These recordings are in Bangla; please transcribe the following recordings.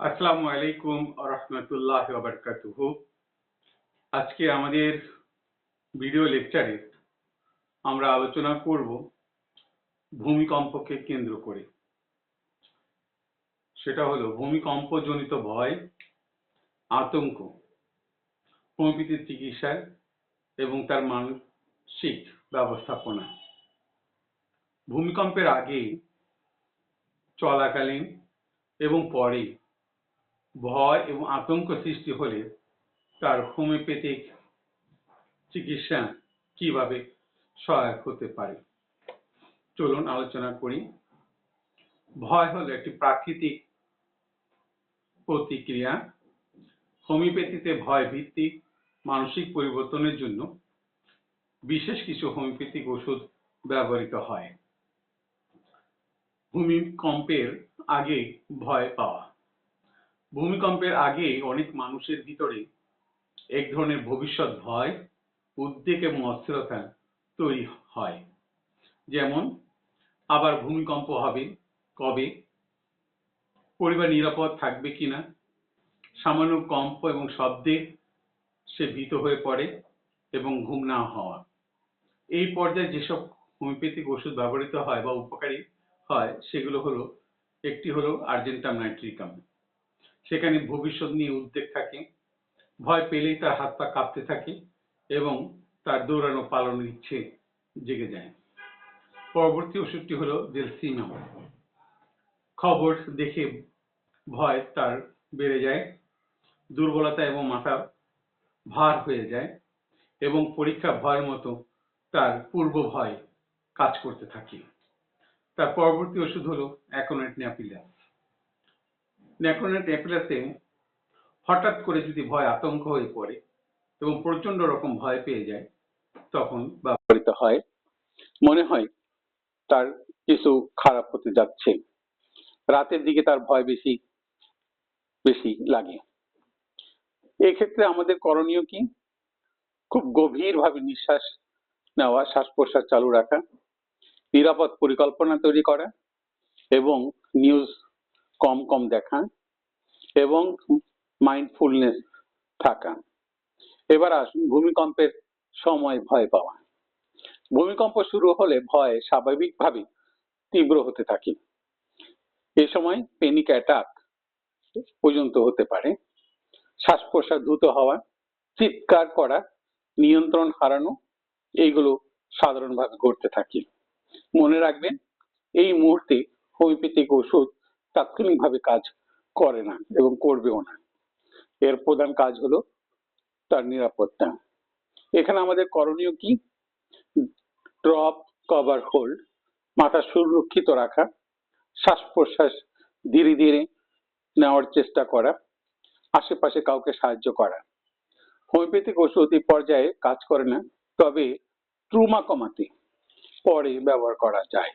আসসালামু আলাইকুম রহমতুল্লাহ বারকাতুহু। আজকে আমাদের ভিডিও লেকচারে আমরা আলোচনা করব ভূমিকম্পকে কেন্দ্র করে। সেটা হলো ভূমিকম্পজনিত ভয়, আতঙ্ক, হোমিওপ্যাথি চিকিৎসা এবং তার মানসিক ব্যবস্থাপনা। ভূমিকম্পের আগে, চলাকালীন এবং পরে ভয় এবং আতঙ্ক সৃষ্টি হলে তার হোমিওপ্যাথিক চিকিৎসা কিভাবে সহায়ক হতে পারে চলুন আলোচনা করি। ভয় হলো একটি প্রাকৃতিক প্রতিক্রিয়া। হোমিওপ্যাথিতে ভয় ভিত্তিক মানসিক পরিবর্তনের জন্য বিশেষ কিছু হোমিওপ্যাথিক ওষুধ ব্যবহৃত হয়। ভূমিকম্পের আগে ভয় পাওয়া। ভূমিকম্পের আগে অনেক মানুষের ভিতরে এক ধরনের ভবিষ্যৎ ভয়, উদ্বেগ এবং অস্থিরতা তৈরি হয়। যেমন, আবার ভূমিকম্প হবে কবে, পরিবার নিরাপদ থাকবে কিনা, সামান্য কম্প এবং শব্দে সে ভীত হয়ে পড়ে এবং ঘুম না হওয়া। এই পর্যায়ে যেসব হোমিওপ্যাথিক ওষুধ ব্যবহৃত হয় বা উপকারী হয় সেগুলো হলো, একটি হলো আর্জেন্টাম নাইট্রিকাম। সেখানে ভবিষ্যৎ নিয়ে উদ্বেগ থাকে, ভয় পেলেই তার হাত পা কাঁপতে থাকে এবং তার দৌড়ানো পালানোর ইচ্ছে জেগে যায়। পরবর্তী ওষুধটি হলো ডেলসিমাম। খবর দেখে ভয় তার বেড়ে যায়, দুর্বলতা এবং মাথা ভার হয়ে যায় এবং পরীক্ষা ভয়ের মতো তার পূর্ব ভয় কাজ করতে থাকে। তার পরবর্তী ওষুধ হলো অ্যাকোনাইট ন্যাপিলাস। অ্যাকোনাইট ন্যাপিলাসে হঠাৎ করে যদি ভয় আতঙ্ক হয়ে পড়ে এবং প্রচন্ড রকম ভয় পেয়ে যায়, তখন ব্যবহৃত হয়। মনে হয় তার কিছু খারাপ হতে যাচ্ছে, রাতের দিকে তার ভয় বেশি বেশি লাগে। এক্ষেত্রে আমাদের করণীয় কি? খুব গভীরভাবে নিঃশ্বাস নেওয়া, শ্বাস প্রশ্বাস চালু রাখা, নিরাপদ পরিকল্পনা তৈরি করা এবং নিউজ কম কম দেখা এবং মাইন্ডফুলনেস থাকা। এবার আসুন ভূমিকম্পের সময় ভয় পাওয়া। ভূমিকম্প শুরু হলে ভয় স্বাভাবিকভাবে তীব্র হতে থাকে। এ সময় প্যানিক অ্যাটাক পর্যন্ত হতে পারে। শ্বাস প্রশ্বাস দ্রুত হওয়া, চিৎকার করা, নিয়ন্ত্রণ হারানো, এইগুলো সাধারণভাবে ঘটতে থাকে। মনে রাখবেন, এই মুহূর্তে হোমিওপ্যাথিক ওষুধ তাৎক্ষণিকভাবে কাজ করে না এবং করবেও না। এর প্রধান কাজ হলো তার নিরাপত্তা। এখানে আমাদের করণীয় কি? ড্রপ, কভার, হোল্ড, মাথা সুরক্ষিত রাখা, শ্বাস প্রশ্বাস ধীরে ধীরে নেওয়ার চেষ্টা করা, আশেপাশে কাউকে সাহায্য করা। হোমিওপ্যাথিক ওষুধ এই পর্যায়ে কাজ করে না, তবে ট্রমা কমাতে পরে ব্যবহার করা যায়।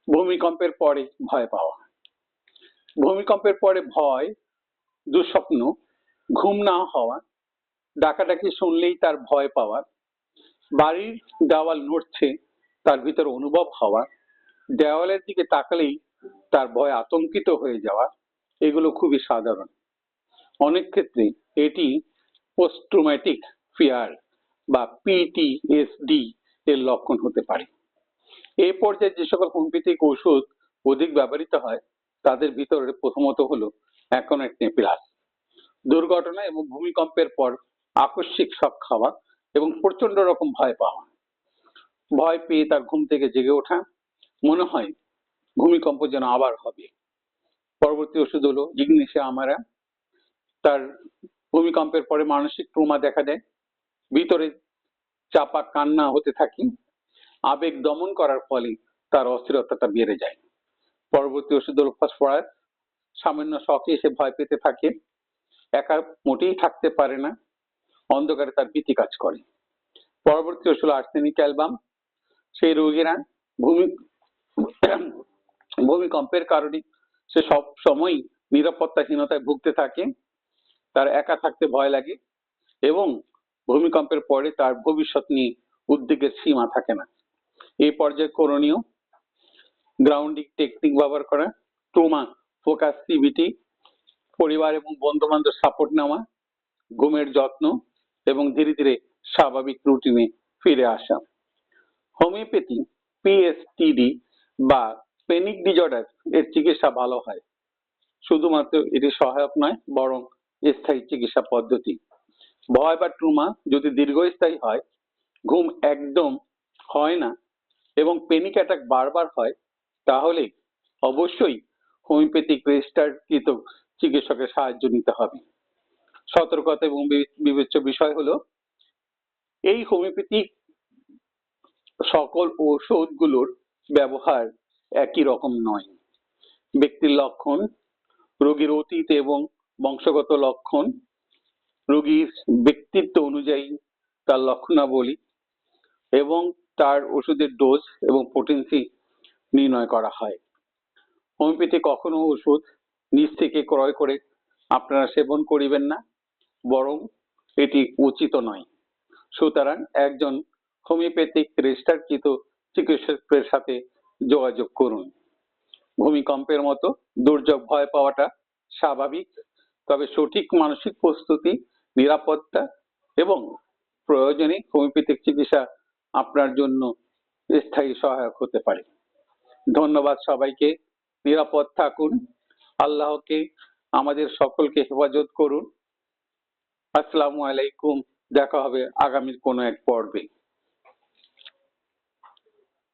ভূমিকম্পের পরে ভয় পাওয়া। ভূমিকম্পের পরে ভয়, দুঃস্বপ্ন, ঘুম না হওয়া, ডাকাডাকি শুনলেই তার ভয় পাওয়া, বাড়ির দেওয়াল নড়ছে তার ভিতরে অনুভব হওয়া, দেওয়ালের দিকে তাকালেই তার ভয় আতঙ্কিত হয়ে যাওয়া, এগুলো খুবই সাধারণ। অনেক ক্ষেত্রে এটি পোস্ট ট্রমাটিক ফিয়ার বা পিটিএসডি এর লক্ষণ হতে পারে। এই পর্যায়ে যে সকল হোমিওপ্যাথিক ওষুধ অধিক ব্যবহৃত হয় তাদের ভিতরে প্রথমত হলো অ্যাকোনাইট ন্যাপিলাস। দুর্ঘটনা এবং ভূমিকম্পের পর আকস্মিক শক খাওয়া এবং প্রচন্ড রকম ভয় পাওয়া, ভয় পেয়ে তার ঘুম থেকে জেগে ওঠা, মনে হয় ভূমিকম্প যেন আবার হবে। পরবর্তী ওষুধ হলো ইগনেশিয়া আমারা। তার ভূমিকম্পের পরে মানসিক ট্রমা দেখা দেয়, ভিতরে চাপা কান্না হতে থাকে, আবেগ দমন করার ফলে তার অস্থিরতাটা বেড়ে যায়। পরবর্তী ওষুধ হলো ফসফরাস। সামান্য শখে এসে ভয় পেতে থাকে, একা মোটেই থাকতে পারে না, অন্ধকারে তার ভীতি কাজ করে। পরবর্তী ওষুধ আর্সেনিক অ্যালবাম। সেই রোগীরা ভূমিকম্পের কারণে সে সব সময় নিরাপত্তাহীনতায় ভুগতে থাকে, তার একা থাকতে ভয় লাগে এবং ভূমিকম্পের পরে তার ভবিষ্যৎ নিয়ে উদ্বেগের সীমা থাকে না। এই পর্যায়ে করণীয় গ্রাউন্ডিং টেকনিক ব্যবহার করা, ট্রমা ফোকাস সিবিটি পরিবার এবং বন্ধু বান্ধব সাপোর্ট নেওয়া, ঘুমের যত্ন এবং ধীরে ধীরে স্বাভাবিক রুটিনে ফিরে আসা। হোমিওপ্যাথি পিএসটিডি বা প্যানিক ডিজঅর্ডার এর চিকিৎসা ভালো হয়। শুধুমাত্র এটি সহায়ক নয়, বরং স্থায়ী চিকিৎসা পদ্ধতি। ভয় বা ট্রমা যদি দীর্ঘস্থায়ী হয়, ঘুম একদম হয় না এবং প্যানিক অ্যাটাক বারবার হয়, তাহলে অবশ্যই হোমিওপ্যাথিক রেজিস্টারকৃত চিকিৎসকের সাহায্য নিতে হবে। সতর্কতা এবং বিবেচ্য বিষয় হলো, এই হোমিওপ্যাথিক সকল ঔষধগুলোর ব্যবহার একই রকম নয়। ব্যক্তির লক্ষণ, রোগীর অতীত এবং বংশগত লক্ষণ, রোগীর ব্যক্তিত্ব অনুযায়ী তার লক্ষণাবলী এবং তার ওষুধের ডোজ এবং পোটেন্সি নির্ণয় করা হয়। হোমিওপ্যাথি কখনো ওষুধ নিজ থেকে ক্রয় করে আপনারা সেবন করিবেন না, বরং এটি উচিত নয়। সুতরাং একজন হোমিওপ্যাথিক রেজিস্টারকৃত চিকিৎসকের সাথে যোগাযোগ করুন। ভূমিকম্পের মতো দুর্যোগ ভয় পাওয়াটা স্বাভাবিক, তবে সঠিক মানসিক প্রস্তুতি, নিরাপত্তা এবং প্রয়োজনে হোমিওপ্যাথিক চিকিৎসা আপনার জন্য স্থায়ী সহায়ক হতে পারে। ধন্যবাদ সবাইকে। নিরাপদ থাকুন। আল্লাহকে আমাদের সকলকে হেফাজত করুন। আসসালামু আলাইকুম। দেখা হবে আগামীর কোনো এক পর্বে।